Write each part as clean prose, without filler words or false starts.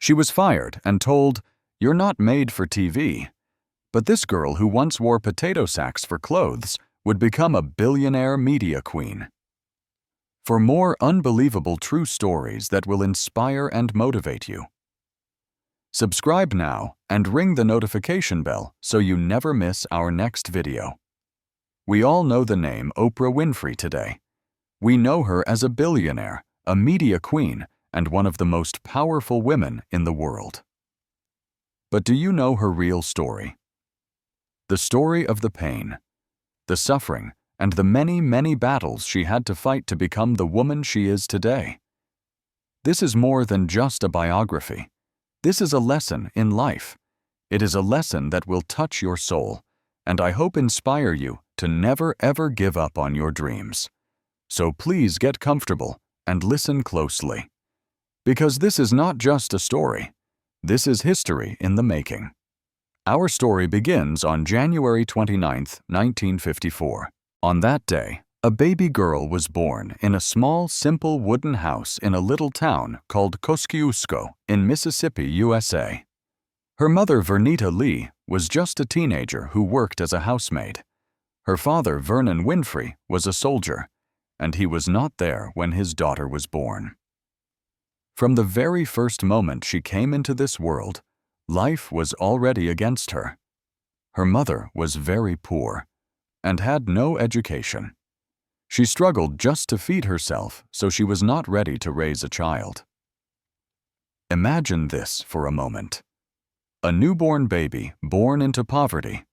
She was fired and told, "You're not made for TV." But this girl who once wore potato sacks for clothes would become a billionaire media queen. For more unbelievable true stories that will inspire and motivate you, subscribe now and ring the notification bell so you never miss our next video. We all know the name Oprah Winfrey today. We know her as a billionaire, a media queen, and one of the most powerful women in the world. But do you know her real story? The story of the pain, the suffering, and the many, many battles she had to fight to become the woman she is today. This is more than just a biography. This is a lesson in life. It is a lesson that will touch your soul, and I hope inspire you to never ever give up on your dreams. So please get comfortable and listen closely. Because this is not just a story. This is history in the making. Our story begins on January 29, 1954. On that day, a baby girl was born in a small, simple wooden house in a little town called Kosciuszko in Mississippi, USA. Her mother, Vernita Lee, was just a teenager who worked as a housemaid. Her father, Vernon Winfrey, was a soldier, and he was not there when his daughter was born. From the very first moment she came into this world, life was already against her. Her mother was very poor and had no education. She struggled just to feed herself, so she was not ready to raise a child. Imagine this for a moment. A newborn baby born into poverty,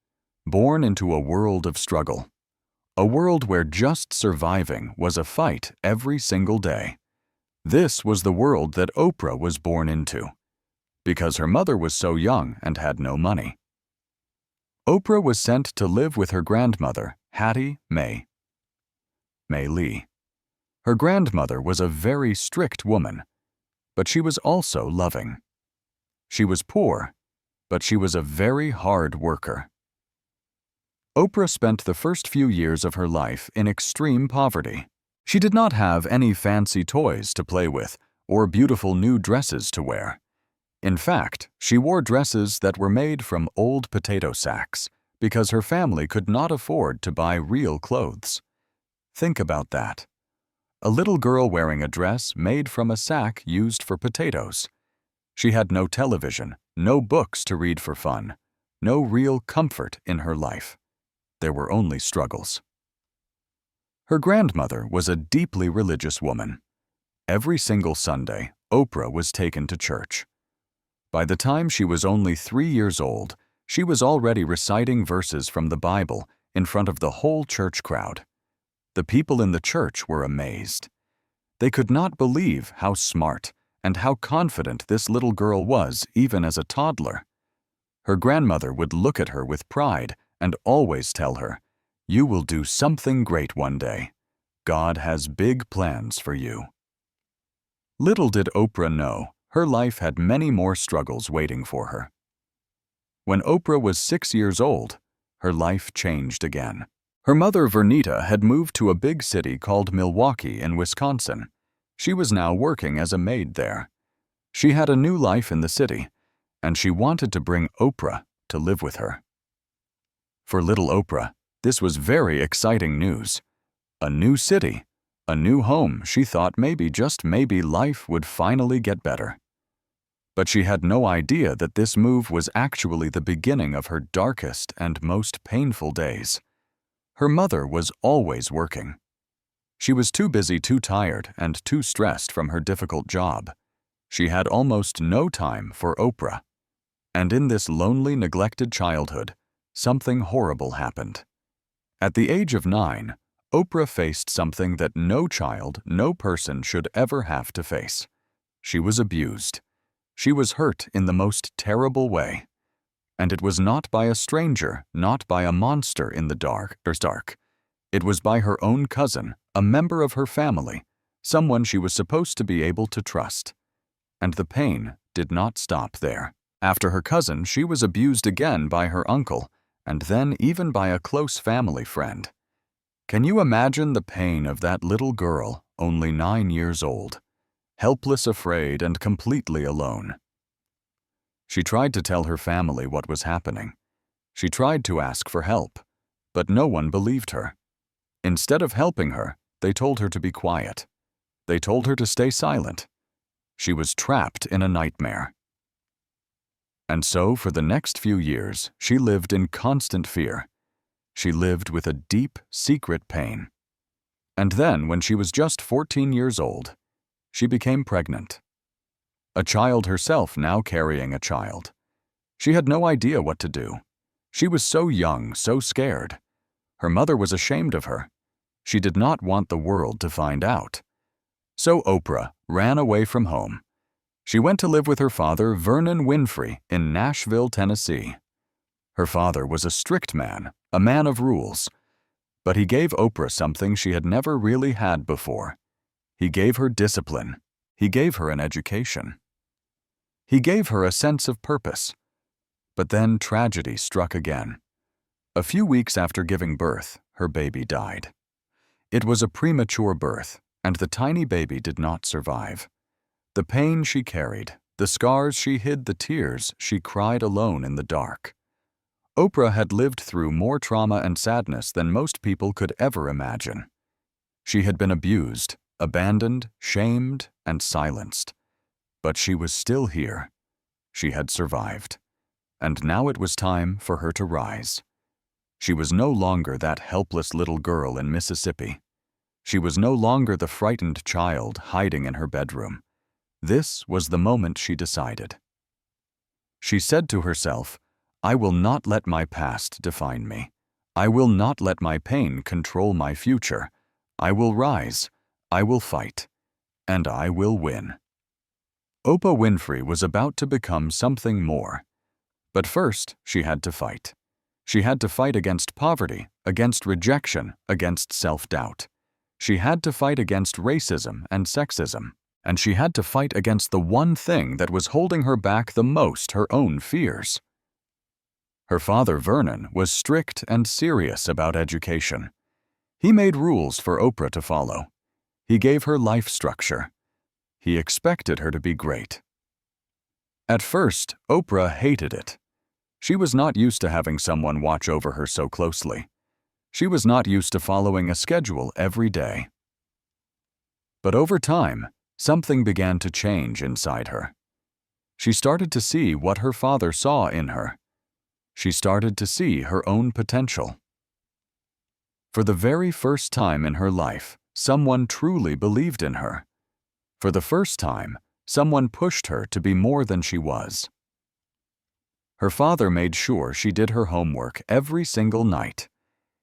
born into a world of struggle. A world where just surviving was a fight every single day. This was the world that Oprah was born into, because her mother was so young and had no money. Oprah was sent to live with her grandmother, Hattie May Lee. Her grandmother was a very strict woman, but she was also loving. She was poor, but she was a very hard worker. Oprah spent the first few years of her life in extreme poverty. She did not have any fancy toys to play with or beautiful new dresses to wear. In fact, she wore dresses that were made from old potato sacks because her family could not afford to buy real clothes. Think about that. A little girl wearing a dress made from a sack used for potatoes. She had no television, no books to read for fun, no real comfort in her life. There were only struggles. Her grandmother was a deeply religious woman. Every single Sunday, Oprah was taken to church. By the time she was only 3 years old, she was already reciting verses from the Bible in front of the whole church crowd. The people in the church were amazed. They could not believe how smart and how confident this little girl was even as a toddler. Her grandmother would look at her with pride and always tell her, "You will do something great one day. God has big plans for you." Little did Oprah know, her life had many more struggles waiting for her. When Oprah was 6 years old, her life changed again. Her mother, Vernita, had moved to a big city called Milwaukee in Wisconsin. She was now working as a maid there. She had a new life in the city, and she wanted to bring Oprah to live with her. For little Oprah, this was very exciting news. A new city, a new home. She thought maybe, just maybe, life would finally get better. But she had no idea that this move was actually the beginning of her darkest and most painful days. Her mother was always working. She was too busy, too tired, and too stressed from her difficult job. She had almost no time for Oprah. And in this lonely, neglected childhood, something horrible happened. At the age of 9, Oprah faced something that no child, no person should ever have to face. She was abused. She was hurt in the most terrible way. And it was not by a stranger, not by a monster in the dark. It was by her own cousin, a member of her family, someone she was supposed to be able to trust. And the pain did not stop there. After her cousin, she was abused again by her uncle, and then even by a close family friend. Can you imagine the pain of that little girl, only 9 years old, helpless, afraid, and completely alone? She tried to tell her family what was happening. She tried to ask for help, but no one believed her. Instead of helping her, they told her to be quiet. They told her to stay silent. She was trapped in a nightmare. And so, for the next few years, she lived in constant fear. She lived with a deep, secret pain. And then, when she was just 14 years old, she became pregnant. A child herself, now carrying a child. She had no idea what to do. She was so young, so scared. Her mother was ashamed of her. She did not want the world to find out. So Oprah ran away from home. She went to live with her father, Vernon Winfrey, in Nashville, Tennessee. Her father was a strict man, a man of rules. But he gave Oprah something she had never really had before. He gave her discipline. He gave her an education. He gave her a sense of purpose. But then tragedy struck again. A few weeks after giving birth, her baby died. It was a premature birth, and the tiny baby did not survive. The pain she carried, the scars she hid, the tears she cried alone in the dark. Oprah had lived through more trauma and sadness than most people could ever imagine. She had been abused, abandoned, shamed, and silenced. But she was still here. She had survived. And now it was time for her to rise. She was no longer that helpless little girl in Mississippi. She was no longer the frightened child hiding in her bedroom. This was the moment she decided. She said to herself, "I will not let my past define me. I will not let my pain control my future. I will rise, I will fight, and I will win." Oprah Winfrey was about to become something more. But first, she had to fight. She had to fight against poverty, against rejection, against self-doubt. She had to fight against racism and sexism. And she had to fight against the one thing that was holding her back the most, her own fears. Her father, Vernon, was strict and serious about education. He made rules for Oprah to follow. He gave her life structure. He expected her to be great. At first, Oprah hated it. She was not used to having someone watch over her so closely. She was not used to following a schedule every day. But over time, something began to change inside her. She started to see what her father saw in her. She started to see her own potential. For the very first time in her life, someone truly believed in her. For the first time, someone pushed her to be more than she was. Her father made sure she did her homework every single night.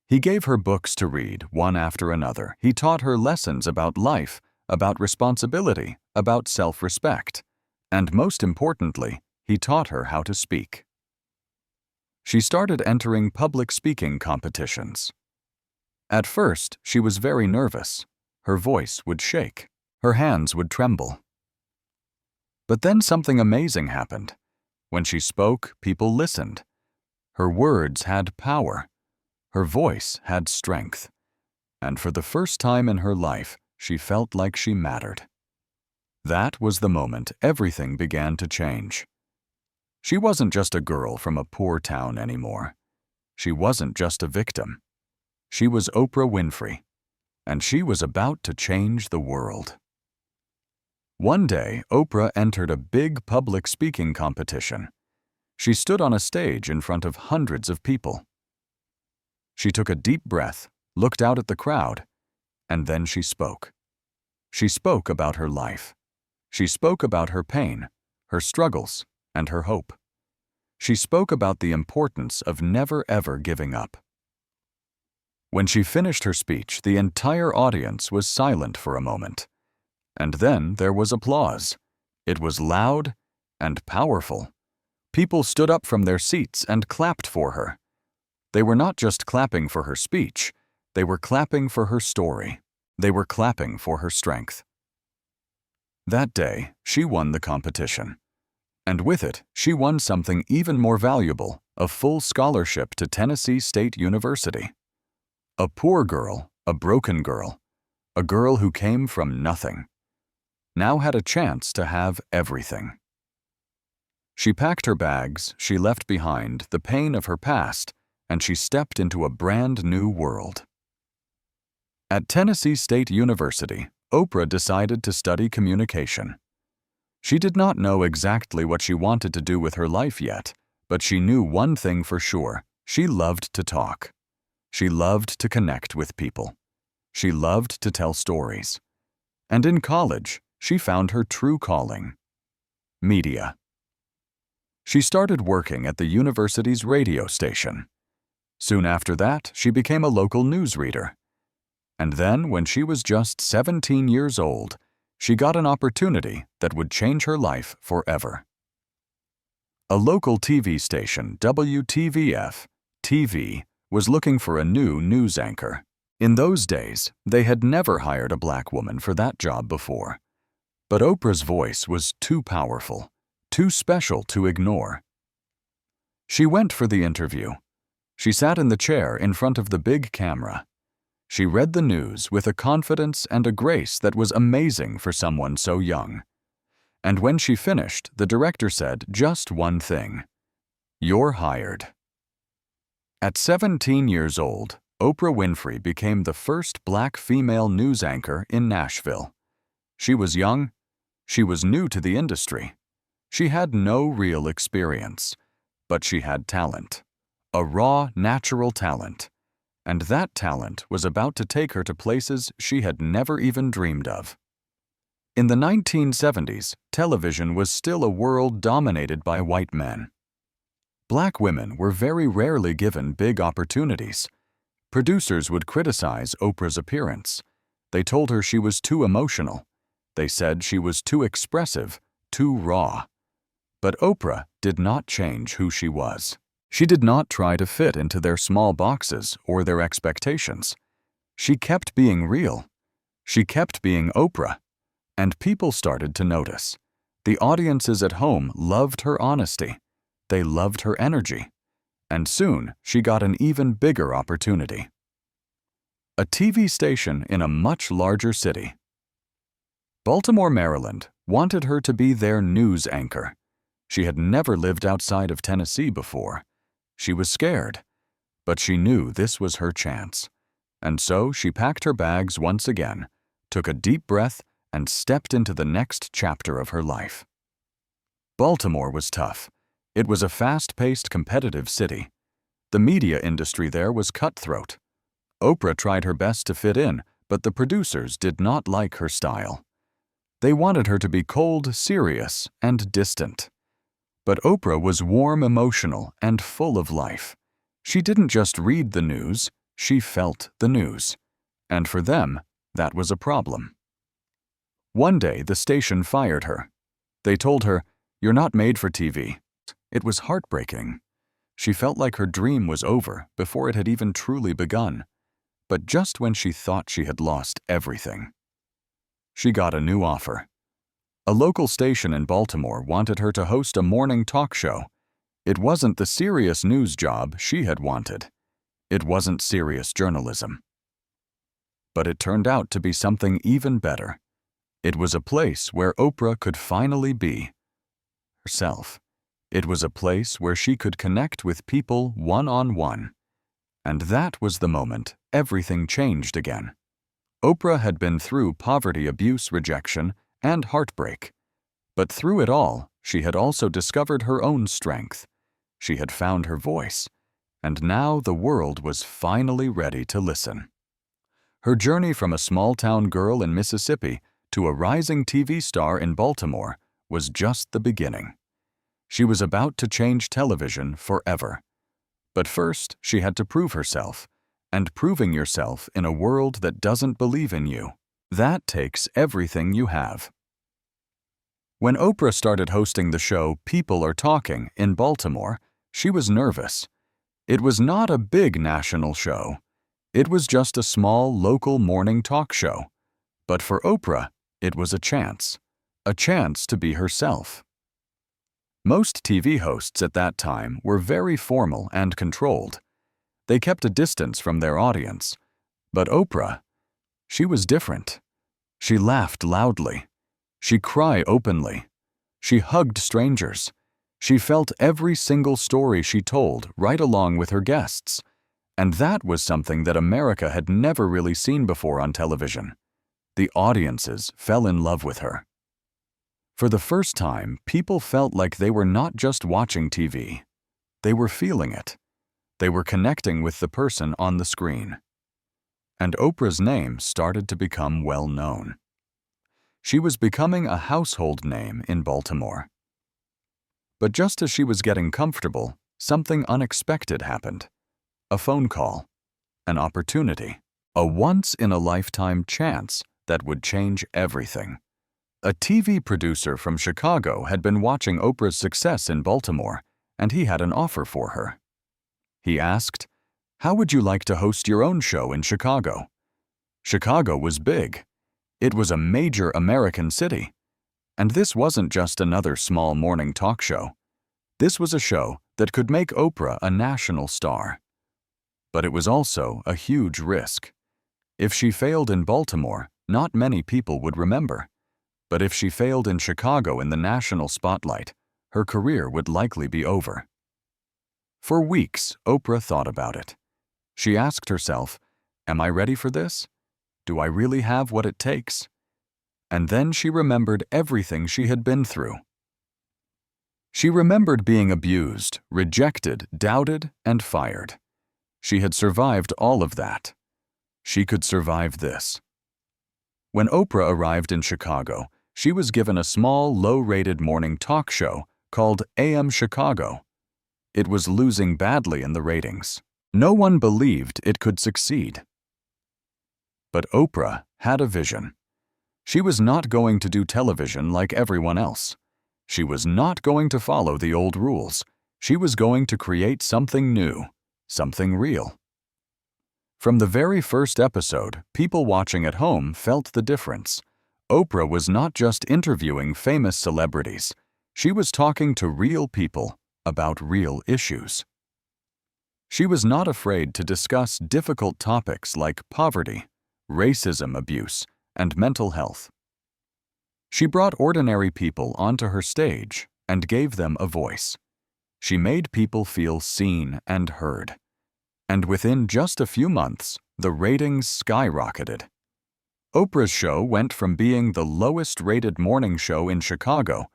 He gave her books to read, one after another. He taught her lessons about life, about responsibility, about self-respect, and most importantly, he taught her how to speak. She started entering public speaking competitions. At first, she was very nervous. Her voice would shake. Her hands would tremble. But then something amazing happened. When she spoke, people listened. Her words had power. Her voice had strength. And for the first time in her life, she felt like she mattered. That was the moment everything began to change. She wasn't just a girl from a poor town anymore. She wasn't just a victim. She was Oprah Winfrey, and she was about to change the world. One day, Oprah entered a big public speaking competition. She stood on a stage in front of hundreds of people. She took a deep breath, looked out at the crowd, and then she spoke. She spoke about her life. She spoke about her pain, her struggles, and her hope. She spoke about the importance of never ever giving up. When she finished her speech, the entire audience was silent for a moment. And then there was applause. It was loud and powerful. People stood up from their seats and clapped for her. They were not just clapping for her speech, they were clapping for her story. They were clapping for her strength. That day, she won the competition. And with it, she won something even more valuable, a full scholarship to Tennessee State University. A poor girl, a broken girl, a girl who came from nothing, now had a chance to have everything. She packed her bags, she left behind the pain of her past, and she stepped into a brand new world. At Tennessee State University, Oprah decided to study communication. She did not know exactly what she wanted to do with her life yet, but she knew one thing for sure: she loved to talk. She loved to connect with people. She loved to tell stories. And in college, she found her true calling: media. She started working at the university's radio station. Soon after that, she became a local newsreader. And then, when she was just 17 years old, she got an opportunity that would change her life forever. A local TV station, WTVF-TV, was looking for a new news anchor. In those days, they had never hired a black woman for that job before. But Oprah's voice was too powerful, too special to ignore. She went for the interview. She sat in the chair in front of the big camera. She read the news with a confidence and a grace that was amazing for someone so young. And when she finished, the director said just one thing: "You're hired." At 17 years old, Oprah Winfrey became the first black female news anchor in Nashville. She was young. She was new to the industry. She had no real experience, but she had talent. A raw, natural talent. And that talent was about to take her to places she had never even dreamed of. In the 1970s, television was still a world dominated by white men. Black women were very rarely given big opportunities. Producers would criticize Oprah's appearance. They told her she was too emotional. They said she was too expressive, too raw. But Oprah did not change who she was. She did not try to fit into their small boxes or their expectations. She kept being real. She kept being Oprah. And people started to notice. The audiences at home loved her honesty. They loved her energy. And soon, she got an even bigger opportunity. A TV station in a much larger city. Baltimore, Maryland, wanted her to be their news anchor. She had never lived outside of Tennessee before. She was scared, but she knew this was her chance. And so she packed her bags once again, took a deep breath, and stepped into the next chapter of her life. Baltimore was tough. It was a fast-paced, competitive city. The media industry there was cutthroat. Oprah tried her best to fit in, but the producers did not like her style. They wanted her to be cold, serious, and distant. But Oprah was warm, emotional, and full of life. She didn't just read the news, she felt the news. And for them, that was a problem. One day, the station fired her. They told her, "You're not made for TV." It was heartbreaking. She felt like her dream was over before it had even truly begun. But just when she thought she had lost everything, she got a new offer. A local station in Baltimore wanted her to host a morning talk show. It wasn't the serious news job she had wanted. It wasn't serious journalism. But it turned out to be something even better. It was a place where Oprah could finally be herself. It was a place where she could connect with people one-on-one. And that was the moment everything changed again. Oprah had been through poverty, abuse, rejection, and heartbreak. But through it all, she had also discovered her own strength. She had found her voice, and now the world was finally ready to listen. Her journey from a small-town girl in Mississippi to a rising TV star in Baltimore was just the beginning. She was about to change television forever. But first, she had to prove herself, and proving yourself in a world that doesn't believe in you, that takes everything you have. When Oprah started hosting the show People Are Talking in Baltimore, she was nervous. It was not a big national show. It was just a small local morning talk show. But for Oprah, it was a chance to be herself. Most TV hosts at that time were very formal and controlled. They kept a distance from their audience. But Oprah, she was different. She laughed loudly. She cried openly. She hugged strangers. She felt every single story she told right along with her guests, and that was something that America had never really seen before on television. The audiences fell in love with her. For the first time, people felt like they were not just watching TV. They were feeling it. They were connecting with the person on the screen. And Oprah's name started to become well known. She was becoming a household name in Baltimore. But just as she was getting comfortable, something unexpected happened. A phone call, an opportunity, a once-in-a-lifetime chance that would change everything. A TV producer from Chicago had been watching Oprah's success in Baltimore, and he had an offer for her. He asked, "How would you like to host your own show in Chicago?" Chicago was big. It was a major American city. And this wasn't just another small morning talk show. This was a show that could make Oprah a national star. But it was also a huge risk. If she failed in Baltimore, not many people would remember. But if she failed in Chicago in the national spotlight, her career would likely be over. For weeks, Oprah thought about it. She asked herself, "Am I ready for this? Do I really have what it takes?" And then she remembered everything she had been through. She remembered being abused, rejected, doubted, and fired. She had survived all of that. She could survive this. When Oprah arrived in Chicago, she was given a small, low-rated morning talk show called AM Chicago. It was losing badly in the ratings. No one believed it could succeed. But Oprah had a vision. She was not going to do television like everyone else. She was not going to follow the old rules. She was going to create something new, something real. From the very first episode, people watching at home felt the difference. Oprah was not just interviewing famous celebrities. She was talking to real people about real issues. She was not afraid to discuss difficult topics like poverty, racism abuse, and mental health. She brought ordinary people onto her stage and gave them a voice. She made people feel seen and heard. And within just a few months, the ratings skyrocketed. Oprah's show went from being the lowest-rated morning show in Chicago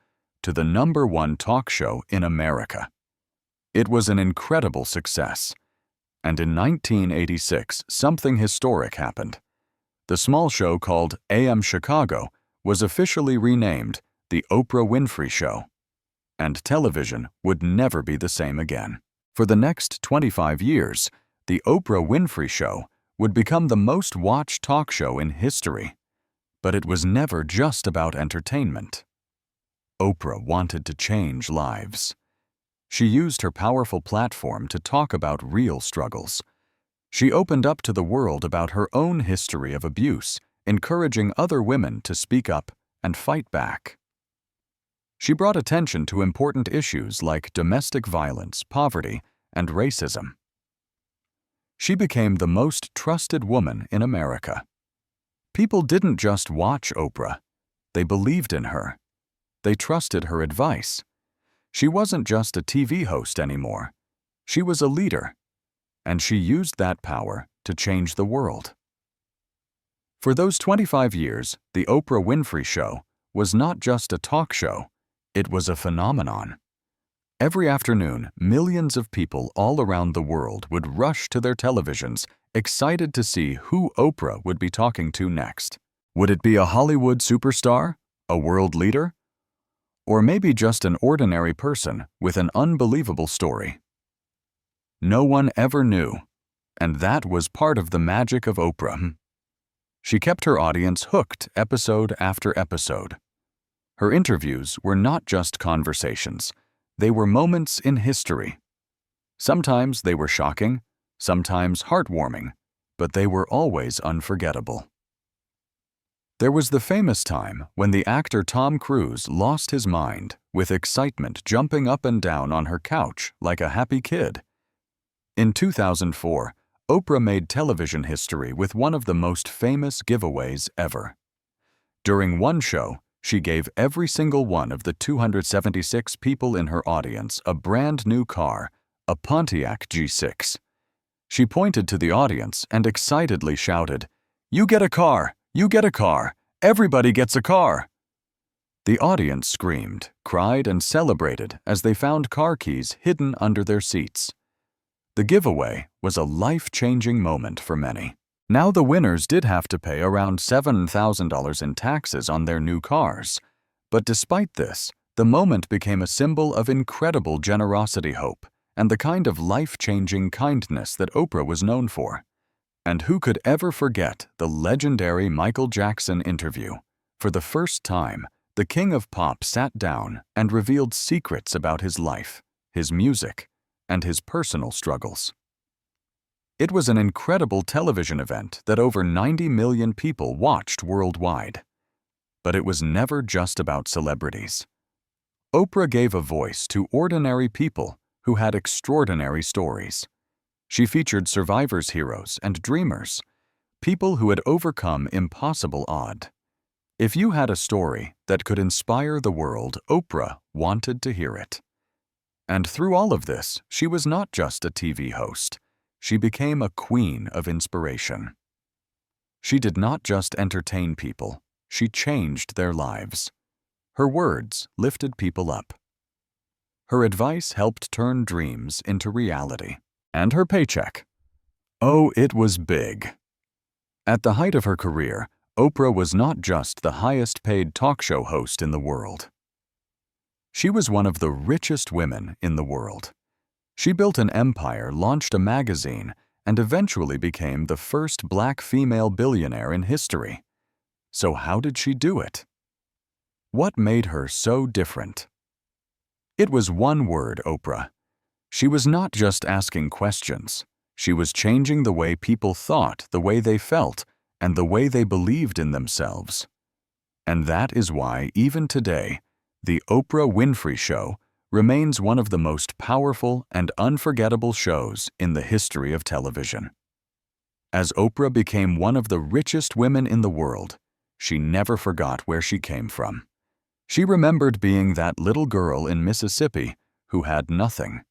to the #1 talk show in America. It was an incredible success. And in 1986, something historic happened. The small show called AM Chicago was officially renamed The Oprah Winfrey Show. And television would never be the same again. For the next 25 years, The Oprah Winfrey Show would become the most watched talk show in history. But it was never just about entertainment. Oprah wanted to change lives. She used her powerful platform to talk about real struggles. She opened up to the world about her own history of abuse, encouraging other women to speak up and fight back. She brought attention to important issues like domestic violence, poverty, and racism. She became the most trusted woman in America. People didn't just watch Oprah. They believed in her. They trusted her advice. She wasn't just a TV host anymore. She was a leader. And she used that power to change the world. For those 25 years, The Oprah Winfrey Show was not just a talk show. It was a phenomenon. Every afternoon, millions of people all around the world would rush to their televisions, excited to see who Oprah would be talking to next. Would it be a Hollywood superstar? A world leader? Or maybe just an ordinary person with an unbelievable story? No one ever knew, and that was part of the magic of Oprah. She kept her audience hooked episode after episode. Her interviews were not just conversations. They were moments in history. Sometimes they were shocking, sometimes heartwarming, but they were always unforgettable. There was the famous time when the actor Tom Cruise lost his mind with excitement jumping up and down on her couch like a happy kid. In 2004, Oprah made television history with one of the most famous giveaways ever. During one show, she gave every single one of the 276 people in her audience a brand new car, a Pontiac G6. She pointed to the audience and excitedly shouted, "You get a car! You get a car! Everybody gets a car!" The audience screamed, cried, and celebrated as they found car keys hidden under their seats. The giveaway was a life-changing moment for many. Now the winners did have to pay around $7,000 in taxes on their new cars. But despite this, the moment became a symbol of incredible generosity, hope, and the kind of life-changing kindness that Oprah was known for. And who could ever forget the legendary Michael Jackson interview? For the first time, the king of pop sat down and revealed secrets about his life, his music, and his personal struggles. It was an incredible television event that over 90 million people watched worldwide. But it was never just about celebrities. Oprah gave a voice to ordinary people who had extraordinary stories. She featured survivors' heroes and dreamers, people who had overcome impossible odds. If you had a story that could inspire the world, Oprah wanted to hear it. And through all of this, she was not just a TV host. She became a queen of inspiration. She did not just entertain people, she changed their lives. Her words lifted people up. Her advice helped turn dreams into reality. And her paycheck. Oh, it was big. At the height of her career, Oprah was not just the highest-paid talk show host in the world. She was one of the richest women in the world. She built an empire, launched a magazine, and eventually became the first Black female billionaire in history. So how did she do it? What made her so different? It was one word, Oprah. She was not just asking questions. She was changing the way people thought, the way they felt, and the way they believed in themselves. And that is why, even today, the Oprah Winfrey Show remains one of the most powerful and unforgettable shows in the history of television. As Oprah became one of the richest women in the world, she never forgot where she came from. She remembered being that little girl in Mississippi who had nothing.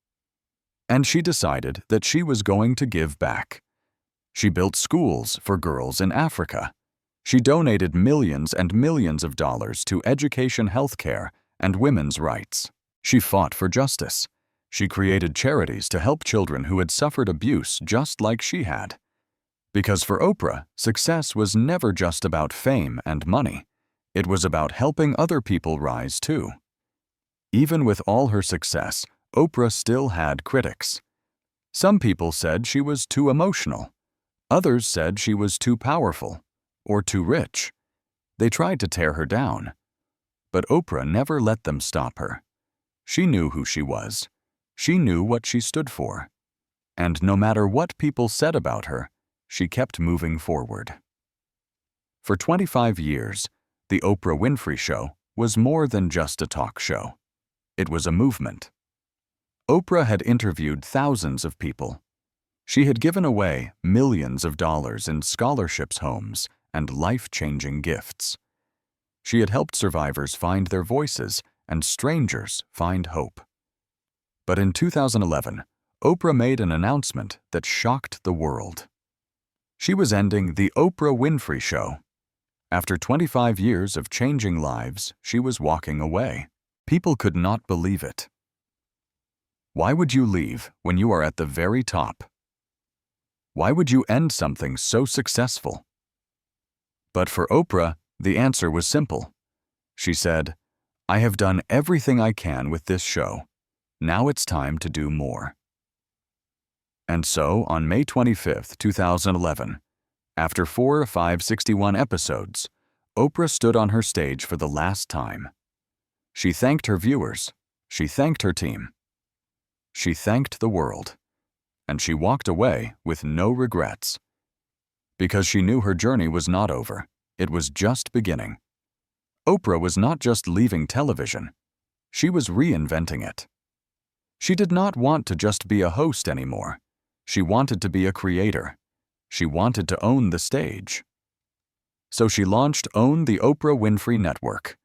And she decided that she was going to give back. She built schools for girls in Africa. She donated millions and millions of dollars to education, healthcare, and women's rights. She fought for justice. She created charities to help children who had suffered abuse just like she had. Because for Oprah, success was never just about fame and money. It was about helping other people rise too. Even with all her success, Oprah still had critics. Some people said she was too emotional. Others said she was too powerful or too rich. They tried to tear her down. But Oprah never let them stop her. She knew who she was. She knew what she stood for. And no matter what people said about her, she kept moving forward. For 25 years, the Oprah Winfrey Show was more than just a talk show. It was a movement. Oprah had interviewed thousands of people. She had given away millions of dollars in scholarships, homes, and life-changing gifts. She had helped survivors find their voices and strangers find hope. But in 2011, Oprah made an announcement that shocked the world. She was ending the Oprah Winfrey Show. After 25 years of changing lives, she was walking away. People could not believe it. Why would you leave when you are at the very top? Why would you end something so successful? But for Oprah, the answer was simple. She said, "I have done everything I can with this show. Now it's time to do more." And so, on May 25, 2011, after 561 episodes, Oprah stood on her stage for the last time. She thanked her viewers. She thanked her team. She thanked the world. And she walked away with no regrets. Because she knew her journey was not over. It was just beginning. Oprah was not just leaving television. She was reinventing it. She did not want to just be a host anymore. She wanted to be a creator. She wanted to own the stage. So she launched Own the Oprah Winfrey Network.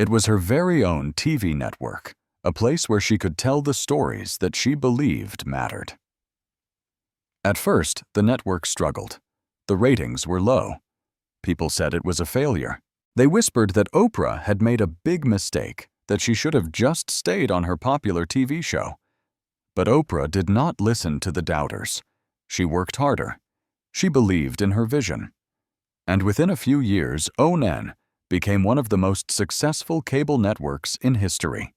It was her very own TV network, a place where she could tell the stories that she believed mattered. At first, the network struggled. The ratings were low. People said it was a failure. They whispered that Oprah had made a big mistake, that she should have just stayed on her popular TV show. But Oprah did not listen to the doubters. She worked harder. She believed in her vision. And within a few years, ONN became one of the most successful cable networks in history.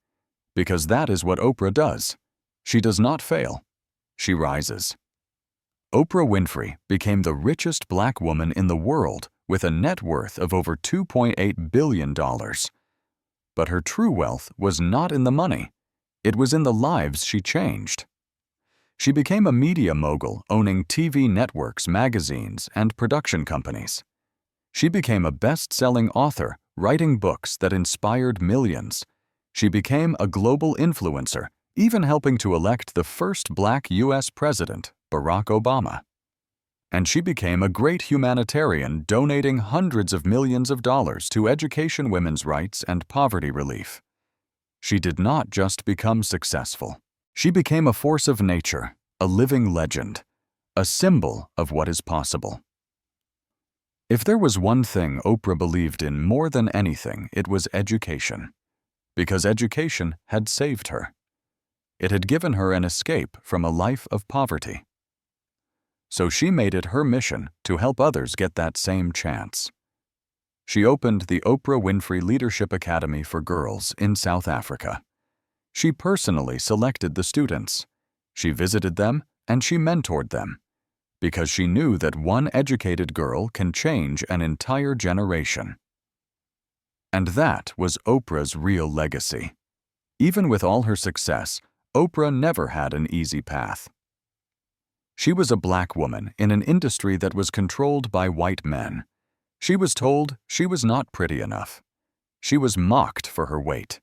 Because that is what Oprah does. She does not fail. She rises. Oprah Winfrey became the richest black woman in the world with a net worth of over $2.8 billion. But her true wealth was not in the money. It was in the lives she changed. She became a media mogul, owning TV networks, magazines, and production companies. She became a best-selling author, writing books that inspired millions. She became a global influencer, even helping to elect the first black U.S. president, Barack Obama. And she became a great humanitarian, donating hundreds of millions of dollars to education, women's rights, and poverty relief. She did not just become successful. She became a force of nature, a living legend, a symbol of what is possible. If there was one thing Oprah believed in more than anything, it was education. Because education had saved her. It had given her an escape from a life of poverty. So she made it her mission to help others get that same chance. She opened the Oprah Winfrey Leadership Academy for Girls in South Africa. She personally selected the students. She visited them and she mentored them, because she knew that one educated girl can change an entire generation. And that was Oprah's real legacy. Even with all her success, Oprah never had an easy path. She was a black woman in an industry that was controlled by white men. She was told she was not pretty enough. She was mocked for her weight.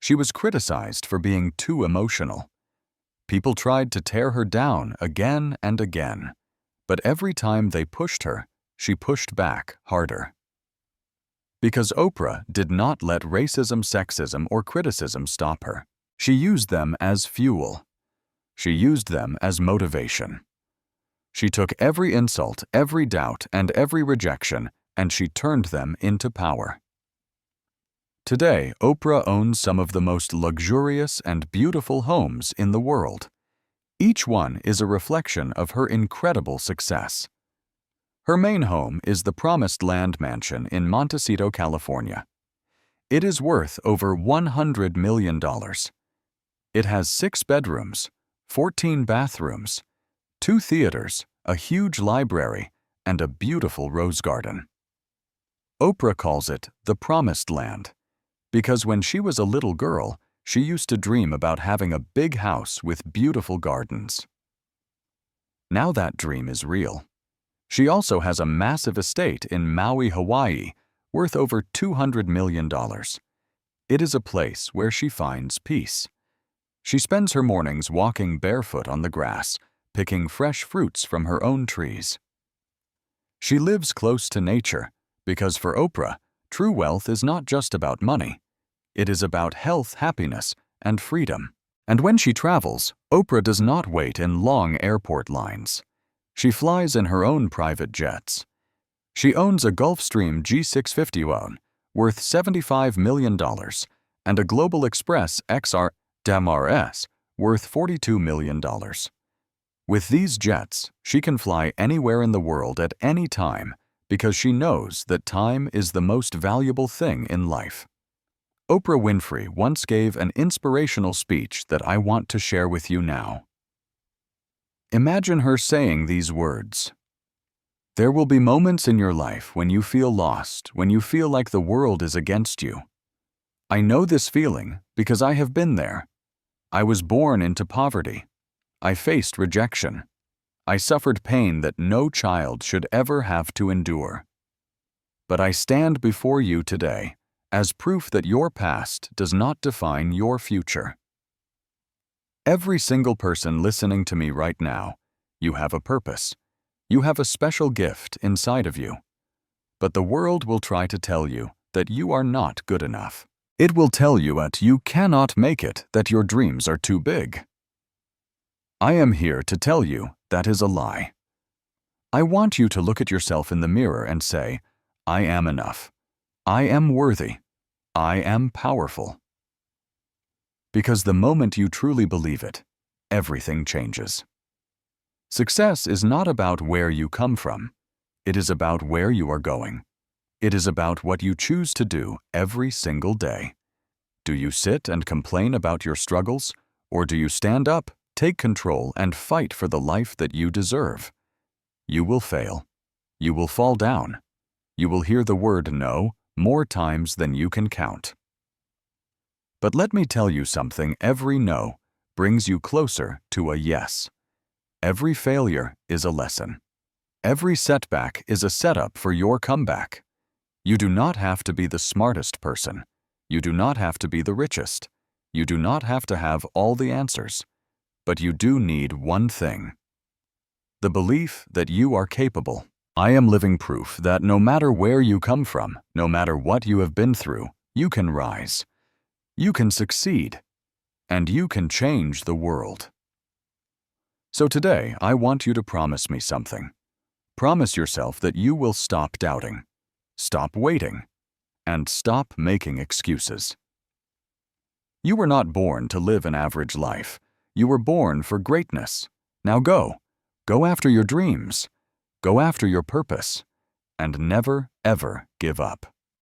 She was criticized for being too emotional. People tried to tear her down again and again, but every time they pushed her, she pushed back harder. Because Oprah did not let racism, sexism, or criticism stop her. She used them as fuel. She used them as motivation. She took every insult, every doubt, and every rejection, and she turned them into power. Today, Oprah owns some of the most luxurious and beautiful homes in the world. Each one is a reflection of her incredible success. Her main home is the Promised Land Mansion in Montecito, California. It is worth over $100 million. It has 6 bedrooms, 14 bathrooms, 2 theaters, a huge library, and a beautiful rose garden. Oprah calls it the Promised Land, because when she was a little girl, she used to dream about having a big house with beautiful gardens. Now that dream is real. She also has a massive estate in Maui, Hawaii, worth over $200 million. It is a place where she finds peace. She spends her mornings walking barefoot on the grass, picking fresh fruits from her own trees. She lives close to nature because for Oprah, true wealth is not just about money. It is about health, happiness, and freedom. And when she travels, Oprah does not wait in long airport lines. She flies in her own private jets. She owns a Gulfstream G650 worth $75 million and a Global Express XR-DMRS worth $42 million. With these jets, she can fly anywhere in the world at any time because she knows that time is the most valuable thing in life. Oprah Winfrey once gave an inspirational speech that I want to share with you now. Imagine her saying these words. There will be moments in your life when you feel lost, when you feel like the world is against you. I know this feeling because I have been there. I was born into poverty. I faced rejection. I suffered pain that no child should ever have to endure. But I stand before you today as proof that your past does not define your future. Every single person listening to me right now, you have a purpose. You have a special gift inside of you. But the world will try to tell you that you are not good enough. It will tell you that you cannot make it, that your dreams are too big. I am here to tell you that is a lie. I want you to look at yourself in the mirror and say, I am enough. I am worthy. I am powerful. Because the moment you truly believe it, everything changes. Success is not about where you come from. It is about where you are going. It is about what you choose to do every single day. Do you sit and complain about your struggles, or do you stand up, take control, and fight for the life that you deserve? You will fail. You will fall down. You will hear the word no more times than you can count. But let me tell you something, every no brings you closer to a yes. Every failure is a lesson. Every setback is a setup for your comeback. You do not have to be the smartest person. You do not have to be the richest. You do not have to have all the answers. But you do need one thing: the belief that you are capable. I am living proof that no matter where you come from, no matter what you have been through, you can rise. You can succeed. And you can change the world. So today, I want you to promise me something. Promise yourself that you will stop doubting, stop waiting, and stop making excuses. You were not born to live an average life. You were born for greatness. Now go. Go after your dreams. Go after your purpose. And never, ever give up.